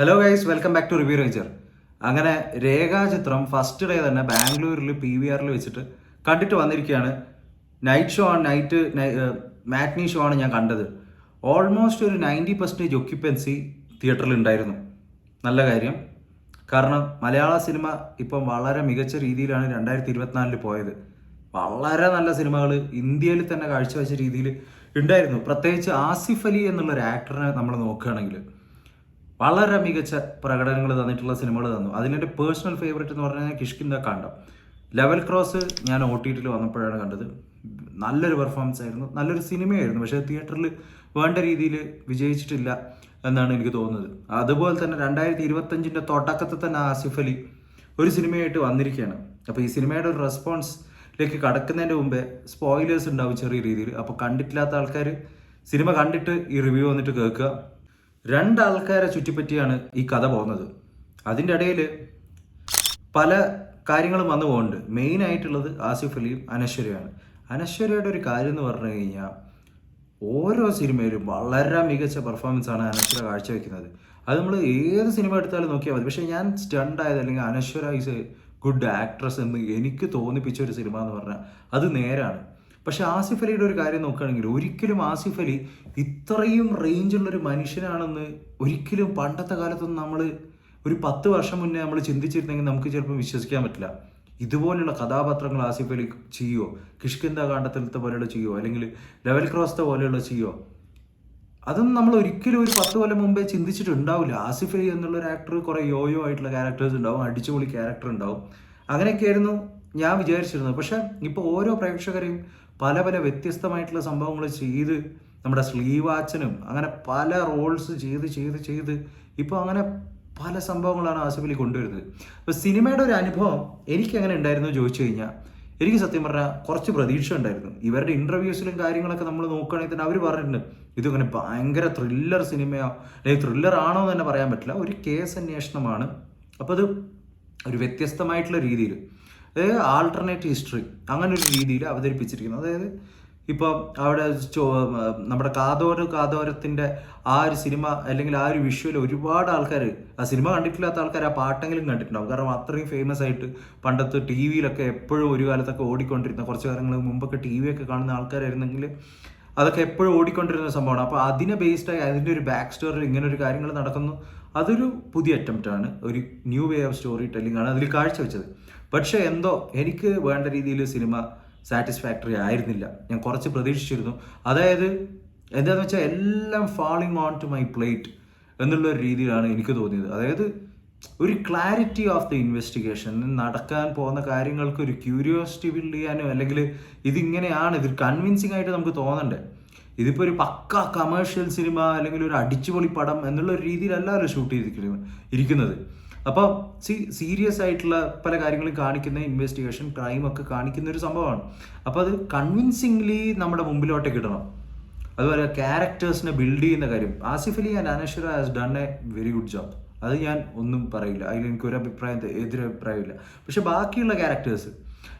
Hello guys, welcome back to review Reacher. അങ്ങനെ Rekhachithram first day തന്നെ ബാംഗ്ലൂരിൽ PVRൽ വെച്ചിട്ട് കണ്ടിട്ട് വന്നിരിക്കുകയാണ്. നൈറ്റ് ഷോ ആണ്, മാറ്റ്നി ഷോ ആണ് ഞാൻ കണ്ടത്. ഓൾമോസ്റ്റ് ഒരു 90% ഒക്യുപ്പൻസി തിയേറ്ററിൽ ഉണ്ടായിരുന്നു. നല്ല കാര്യം. കാരണം മലയാള സിനിമ ഇപ്പം വളരെ മികച്ച രീതിയിലാണ് 2024 പോയത്. വളരെ നല്ല സിനിമകൾ ഇന്ത്യയിൽ തന്നെ കാഴ്ചവെച്ച രീതിയിൽ ഉണ്ടായിരുന്നു. പ്രത്യേകിച്ച് ആസിഫ് അലി എന്നുള്ളൊരു ആക്ടറിനെ നമ്മൾ നോക്കുകയാണെങ്കിൽ വളരെ മികച്ച പ്രകടനങ്ങൾ തന്നിട്ടുള്ള സിനിമകൾ തന്നു. അതിൻ്റെ പേഴ്സണൽ ഫേവറേറ്റ് എന്ന് പറഞ്ഞാൽ കിഷ്കിന്ദ കാണ്ഡം. ലെവൽ ക്രോസ് ഞാൻ OTTയിൽ വന്നപ്പോഴാണ് കണ്ടത്. നല്ലൊരു പെർഫോമൻസ് ആയിരുന്നു, നല്ലൊരു സിനിമയായിരുന്നു. പക്ഷേ തിയേറ്ററിൽ വേണ്ട രീതിയിൽ വിജയിച്ചിട്ടില്ല എന്നാണ് എനിക്ക് തോന്നുന്നത്. അതുപോലെ തന്നെ 2025 തുടക്കത്തിൽ തന്നെ ആസിഫ് അലി ഒരു സിനിമയായിട്ട് വന്നിരിക്കുകയാണ്. അപ്പോൾ ഈ സിനിമയുടെ ഒരു റെസ്പോൺസിലേക്ക് കടക്കുന്നതിൻ്റെ മുമ്പേ സ്പോയിലേഴ്സ് ഉണ്ടാവും ചെറിയ രീതിയിൽ. അപ്പോൾ കണ്ടിട്ടില്ലാത്ത ആൾക്കാർ സിനിമ കണ്ടിട്ട് ഈ റിവ്യൂ വന്നിട്ട് കേൾക്കുക. രണ്ടാൾക്കാരെ ചുറ്റിപ്പറ്റിയാണ് ഈ കഥ പോകുന്നത്. അതിൻ്റെ ഇടയിൽ പല കാര്യങ്ങളും വന്നു പോകുന്നുണ്ട്. മെയിൻ ആയിട്ടുള്ളത് ആസിഫ് അലിയും അനശ്വരയാണ്. അനശ്വരയുടെ ഒരു കാര്യം എന്ന് പറഞ്ഞു കഴിഞ്ഞാൽ ഓരോ സിനിമയിലും വളരെ മികച്ച പെർഫോമൻസ് ആണ് അനശ്വര കാഴ്ചവെക്കുന്നത്. അത് നമ്മൾ ഏത് സിനിമ എടുത്താലും നോക്കിയാൽ മതി. പക്ഷേ ഞാൻ സ്റ്റണ്ട് ആയത് അല്ലെങ്കിൽ അനശ്വര ഈസ് എ ഗുഡ് ആക്ട്രസ് എന്ന് എനിക്ക് തോന്നിപ്പിച്ച ഒരു സിനിമ എന്ന് പറഞ്ഞാൽ അത് നേരാണ്. പക്ഷെ ആസിഫ് അലിയുടെ ഒരു കാര്യം നോക്കുകയാണെങ്കിൽ ഒരിക്കലും ആസിഫ് അലി ഇത്രയും റേഞ്ചുള്ളൊരു മനുഷ്യനാണെന്ന് ഒരിക്കലും പണ്ടത്തെ കാലത്തൊന്നും നമ്മൾ ഒരു 10 വർഷം മുന്നേ നമ്മൾ ചിന്തിച്ചിരുന്നെങ്കിൽ നമുക്ക് ചിലപ്പോൾ വിശ്വസിക്കാൻ പറ്റില്ല. ഇതുപോലുള്ള കഥാപാത്രങ്ങൾ ആസിഫ് അലി ചെയ്യുമോ? കിഷ്കിന്ദ കാണ്ഡത്തിലത്തെ പോലെയുള്ള ചെയ്യുമോ? അല്ലെങ്കിൽ ലെവൽ ക്രോസത്തെ പോലെയുള്ള ചെയ്യുമോ? അതൊന്നും നമ്മൾ ഒരിക്കലും ഒരു 10 കൊല്ലം മുമ്പേ ചിന്തിച്ചിട്ടുണ്ടാവില്ല. ആസിഫ് അലി എന്നുള്ളൊരു ആക്ടർ കുറേ യോയോ ആയിട്ടുള്ള ക്യാരക്ടേഴ്സ് ഉണ്ടാവും, അടിച്ചുപൊളി ക്യാരക്ടർ ഉണ്ടാവും. അങ്ങനെയൊക്കെയായിരുന്നു ഞാൻ വിചാരിച്ചിരുന്നത്. പക്ഷെ ഇപ്പോൾ ഓരോ പ്രേക്ഷകരെയും പല പല വ്യത്യസ്തമായിട്ടുള്ള സംഭവങ്ങൾ ചെയ്ത് നമ്മുടെ സ്ലീവാച്ചനും അങ്ങനെ പല റോൾസ് ചെയ്ത് ഇപ്പോൾ അങ്ങനെ പല സംഭവങ്ങളാണ് ആസിഫ് അലി കൊണ്ടുവരുന്നത്. അപ്പോൾ സിനിമയുടെ ഒരു അനുഭവം എനിക്ക് എങ്ങനെ ഉണ്ടായിരുന്നു ചോദിച്ചു കഴിഞ്ഞാൽ എനിക്ക് സത്യം പറഞ്ഞാൽ കുറച്ച് പ്രതീക്ഷ ഉണ്ടായിരുന്നു. ഇവരുടെ ഇൻ്റർവ്യൂസിലും കാര്യങ്ങളൊക്കെ നമ്മൾ നോക്കുകയാണെങ്കിൽ തന്നെ അവർ പറഞ്ഞിട്ടുണ്ട് ഇതിങ്ങനെ ഭയങ്കര ത്രില്ലർ സിനിമയോ അല്ലെങ്കിൽ ത്രില്ലർ ആണോ എന്ന് തന്നെ പറയാൻ പറ്റില്ല, ഒരു കേസ് അന്വേഷണമാണ്. അപ്പോൾ അത് ഒരു വ്യത്യസ്തമായിട്ടുള്ള രീതിയിൽ, അതായത് ആൾട്ടർനേറ്റ് ഹിസ്റ്ററി അങ്ങനെ ഒരു രീതിയിൽ അവതരിപ്പിച്ചിരിക്കുന്നത്. അതായത് ഇപ്പോൾ അവിടെ നമ്മുടെ കാതോരത്തിൻ്റെ ആ ഒരു സിനിമ അല്ലെങ്കിൽ ആ ഒരു വിഷ്വൽ ഒരുപാട് ആൾക്കാർ, ആ സിനിമ കണ്ടിട്ടില്ലാത്ത ആൾക്കാർ ആ പാട്ടെങ്കിലും കണ്ടിട്ടുണ്ടാവും. കാരണം അത്രയും ഫേമസ് ആയിട്ട് പണ്ടത്തെ TVയിലൊക്കെ എപ്പോഴും ഒരു കാലത്തൊക്കെ ഓടിക്കൊണ്ടിരുന്ന, കുറച്ച് കാലങ്ങൾ മുമ്പൊക്കെ TV ഒക്കെ കാണുന്ന ആൾക്കാരായിരുന്നെങ്കിൽ അതൊക്കെ എപ്പോഴും ഓടിക്കൊണ്ടിരുന്ന സംഭവമാണ്. അപ്പോൾ അതിനെ ബേസ്ഡായി അതിൻ്റെ ഒരു ബാക്ക് സ്റ്റോറി ഇങ്ങനെ ഒരു കാര്യങ്ങൾ നടക്കുന്നു. അതൊരു പുതിയ അറ്റംപ്റ്റാണ്, ഒരു new way of story telling ആണ് അതിൽ കാഴ്ചവെച്ചത്. പക്ഷേ എന്തോ എനിക്ക് വേണ്ട രീതിയിൽ സിനിമ സാറ്റിസ്ഫാക്ടറി ആയിരുന്നില്ല. ഞാൻ കുറച്ച് പ്രതീക്ഷിച്ചിരുന്നു. അതായത് എന്താണെന്ന് വെച്ചാൽ എല്ലാം falling on to my plate എന്നുള്ളൊരു രീതിയിലാണ് എനിക്ക് തോന്നിയത്. അതായത് ഒരു ക്ലാരിറ്റി ഓഫ് ദി ഇൻവെസ്റ്റിഗേഷൻ, നടക്കാൻ പോകുന്ന കാര്യങ്ങൾക്ക് ഒരു ക്യൂരിയോസിറ്റി ബിൽഡ് ചെയ്യാനോ അല്ലെങ്കിൽ ഇതിങ്ങനെയാണ്, ഇത് കൺവിൻസിങ് ആയിട്ട് നമുക്ക് തോന്നണ്ടേ. ഇതിപ്പോൾ ഒരു പക്ക കമേഴ്ഷ്യൽ സിനിമ അല്ലെങ്കിൽ ഒരു അടിച്ചുപൊളി പടം എന്നുള്ള ഒരു രീതിയിലല്ലല്ലോ ഷൂട്ട് ചെയ്തിരിക്കുന്നത്. അപ്പോൾ സീരിയസ് ആയിട്ടുള്ള പല കാര്യങ്ങളും കാണിക്കുന്ന ഇൻവെസ്റ്റിഗേഷൻ, ക്രൈം ഒക്കെ കാണിക്കുന്ന ഒരു സംഭവമാണ്. അപ്പോൾ അത് കൺവിൻസിംഗ്ലി നമ്മുടെ മുമ്പിലോട്ടേക്ക് കിട്ടണം. അതുപോലെ ക്യാരക്ടേഴ്സിനെ ബിൽഡ് ചെയ്യുന്ന കാര്യം Asif Ali and Anaswara has done a very good job. അത് ഞാൻ ഒന്നും പറയില്ല, അതിൽ എനിക്കൊരു എതിരഭിപ്രായമില്ല. പക്ഷെ ബാക്കിയുള്ള ക്യാരക്ടേഴ്സ്,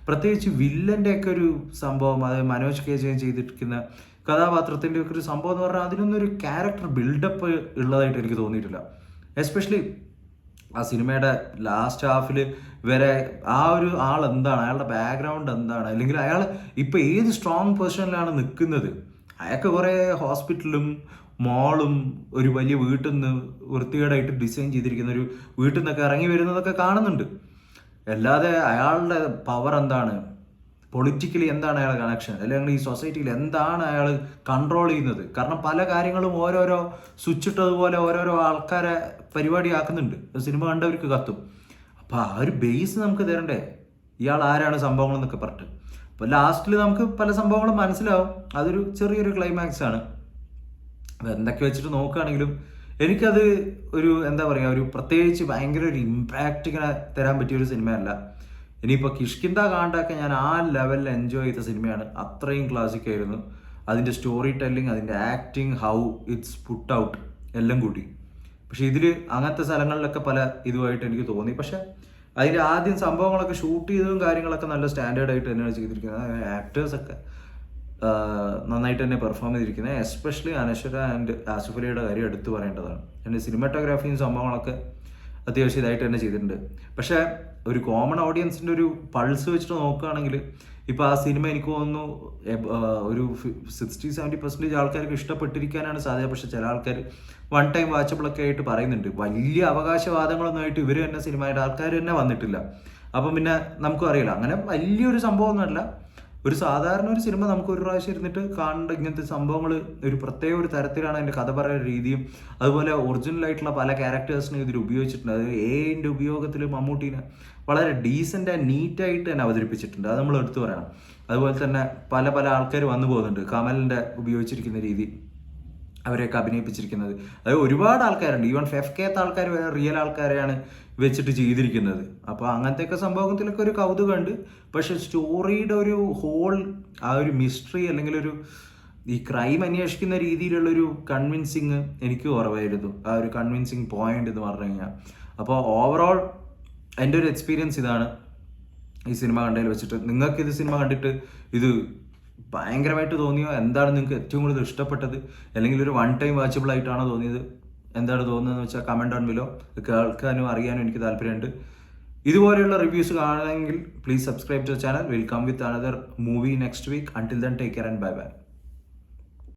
പ്രത്യേകിച്ച് വില്ലൻ്റെ ഒക്കെ ഒരു സംഭവം, അതായത് മനോജ് കെ ജയൻ ചെയ്തിരിക്കുന്ന കഥാപാത്രത്തിൻ്റെ ഒക്കെ ഒരു സംഭവം എന്ന് പറഞ്ഞാൽ അതിനൊന്നും ഒരു ക്യാരക്ടർ ബിൽഡപ്പ് ഉള്ളതായിട്ട് എനിക്ക് തോന്നിയിട്ടില്ല. എസ്പെഷ്യലി ആ സിനിമയുടെ ലാസ്റ്റ് ഹാഫിൽ വരെ ആ ഒരു ആൾ എന്താണ്, അയാളുടെ ബാക്ക്ഗ്രൗണ്ട് എന്താണ്, അല്ലെങ്കിൽ അയാൾ ഇപ്പോൾ ഏത് സ്ട്രോങ് പൊസിഷനിലാണ് നിൽക്കുന്നത്. അയാൾക്ക് കുറേ ഹോസ്പിറ്റലും മോളും ഒരു വലിയ വീട്ടിൽ നിന്ന് വൃത്തികേടായിട്ട് ഡിസൈൻ ചെയ്തിരിക്കുന്ന ഒരു വീട്ടിൽ നിന്നൊക്കെ ഇറങ്ങി വരുന്നതൊക്കെ കാണുന്നുണ്ട്. അല്ലാതെ അയാളുടെ പവർ എന്താണ്, പൊളിറ്റിക്കലി എന്താണ് അയാളുടെ കണക്ഷൻ, അല്ലെങ്കിൽ ഈ സൊസൈറ്റിയിൽ എന്താണ് അയാൾ കൺട്രോൾ ചെയ്യുന്നത്. കാരണം പല കാര്യങ്ങളും ഓരോരോ സ്വിച്ച് ഇട്ടതുപോലെ ഓരോരോ ആൾക്കാരെ പരിപാടിയാക്കുന്നുണ്ട്. സിനിമ കണ്ടവർക്ക് കത്തും. അപ്പോൾ ആ ഒരു ബേസ് നമുക്ക് തരണ്ടേ, ഇയാൾ ആരാണ് സംഭവങ്ങൾ എന്നൊക്കെ പറഞ്ഞിട്ട്. അപ്പോൾ ലാസ്റ്റിൽ നമുക്ക് പല സംഭവങ്ങളും മനസ്സിലാവും. അതൊരു ചെറിയൊരു ക്ലൈമാക്സ് ആണ്. അപ്പോൾ എന്തൊക്കെ വെച്ചിട്ട് നോക്കുകയാണെങ്കിലും എനിക്കത് ഒരു എന്താ പറയുക, ഒരു പ്രത്യേകിച്ച് ഭയങ്കര ഒരു ഇമ്പാക്റ്റ് ഇങ്ങനെ തരാൻ പറ്റിയൊരു സിനിമയല്ല. ഇനിയിപ്പോൾ കിഷ്കിന്ദ കാണ്ടൊക്കെ ഞാൻ ആ ലെവലിൽ എൻജോയ് ചെയ്ത സിനിമയാണ്. അത്രയും ക്ലാസിക് ആയിരുന്നു അതിൻ്റെ സ്റ്റോറി ടെല്ലിങ്, അതിൻ്റെ acting, how it's put out എല്ലാം കൂടി. പക്ഷെ ഇതിൽ അങ്ങനത്തെ സ്ഥലങ്ങളിലൊക്കെ പല ഇതുമായിട്ട് എനിക്ക് തോന്നി. പക്ഷെ അതിൻ്റെ ആദ്യം സംഭവങ്ങളൊക്കെ ഷൂട്ട് ചെയ്തതും കാര്യങ്ങളൊക്കെ നല്ല സ്റ്റാൻഡേർഡ് ആയിട്ട് തന്നെയാണ് ചെയ്തിരിക്കുന്നത്. ആക്ടേഴ്സൊക്കെ നന്നായിട്ട് തന്നെ പെർഫോം ചെയ്തിരിക്കുന്നത്. എസ്പെഷ്യലി അനശ്വര ആൻഡ് ആസിഫ് അലിയുടെ കാര്യം എടുത്തു പറയേണ്ടതാണ്. എൻ്റെ സിനിമാറ്റോഗ്രാഫിയും സംഭവങ്ങളൊക്കെ അത്യാവശ്യം ഇതായിട്ട് തന്നെ ചെയ്തിട്ടുണ്ട്. പക്ഷേ ഒരു കോമൺ ഓഡിയൻസിൻ്റെ ഒരു പൾസ് വെച്ചിട്ട് നോക്കുകയാണെങ്കിൽ ഇപ്പോൾ ആ സിനിമ എനിക്ക് തോന്നുന്നു ഒരു 60-70% ആൾക്കാർക്ക് ഇഷ്ടപ്പെട്ടിരിക്കാനാണ് സാധ്യത. പക്ഷെ ചില ആൾക്കാർ വൺ ടൈം വാച്ചബിളൊക്കെ ആയിട്ട് പറയുന്നുണ്ട്. വലിയ അവകാശവാദങ്ങളൊന്നും ഇവർ തന്നെ സിനിമയുടെ ആൾക്കാർ തന്നെ വന്നിട്ടില്ല. അപ്പം പിന്നെ നമുക്കും അറിയില്ല, അങ്ങനെ വലിയൊരു സംഭവമൊന്നുമല്ല. ഒരു സാധാരണ ഒരു സിനിമ നമുക്ക് ഒരു പ്രാവശ്യം ഇരുന്നിട്ട് കാണേണ്ട ഇങ്ങനത്തെ സംഭവങ്ങൾ ഒരു പ്രത്യേക ഒരു തരത്തിലാണ് അതിൻ്റെ കഥ പറയുന്ന രീതിയും. അതുപോലെ ഒറിജിനൽ ആയിട്ടുള്ള പല ക്യാരക്ടേഴ്സിനും ഇതിൽ ഉപയോഗിച്ചിട്ടുണ്ട്. അത് എന്റെ ഉപയോഗത്തിൽ മമ്മൂട്ടീനെ വളരെ ഡീസൻ്റ് ആൻഡ് നീറ്റായിട്ട് തന്നെ അവതരിപ്പിച്ചിട്ടുണ്ട്. അത് നമ്മൾ എടുത്തു പറയണം. അതുപോലെ തന്നെ പല പല ആൾക്കാർ വന്നു പോകുന്നുണ്ട്. കമലിൻ്റെ ഉപയോഗിച്ചിരിക്കുന്ന രീതി, അവരെയൊക്കെ അഭിനയിപ്പിച്ചിരിക്കുന്നത്, അത് ഒരുപാട് ആൾക്കാരുണ്ട്. ഈവൻ ഫെഫ്കേത്ത ആൾക്കാർ വരെ റിയൽ ആൾക്കാരെയാണ് വെച്ചിട്ട് ചെയ്തിരിക്കുന്നത്. അപ്പോൾ അങ്ങനത്തെയൊക്കെ സംഭവത്തിലൊക്കെ ഒരു കൗതുകമുണ്ട്. പക്ഷെ സ്റ്റോറിയുടെ ഒരു ഹോൾ ആ ഒരു മിസ്റ്ററി അല്ലെങ്കിൽ ഒരു ഈ ക്രൈം അന്വേഷിക്കുന്ന രീതിയിലുള്ളൊരു കൺവിൻസിങ് എനിക്ക് കുറവായിരുന്നു. ആ ഒരു കൺവിൻസിങ് പോയിന്റ് എന്ന് പറഞ്ഞു കഴിഞ്ഞാൽ. അപ്പോൾ ഓവറോൾ എൻ്റെ ഒരു എക്സ്പീരിയൻസ് ഇതാണ് ഈ സിനിമ കണ്ടതിൽ വെച്ചിട്ട്. നിങ്ങൾക്ക് ഇത് സിനിമ കണ്ടിട്ട് ഇത് ഭയങ്കരമായിട്ട് തോന്നിയോ? എന്താണ് നിങ്ങൾക്ക് ഏറ്റവും കൂടുതൽ ഇഷ്ടപ്പെട്ടത്? അല്ലെങ്കിൽ ഒരു വൺ ടൈം വാച്ചബിൾ ആയിട്ടാണോ തോന്നിയത്? എന്താണ് തോന്നുന്നതെന്ന് വെച്ചാൽ കമൻറ്റ് ഓൺ ബിലോ. കേൾക്കാനും അറിയാനും എനിക്ക് താല്പര്യമുണ്ട്. ഇതുപോലെയുള്ള റിവ്യൂസ് കാണണമെങ്കിൽ please subscribe to channel. Will come with another movie next week. Until then take care and bye by.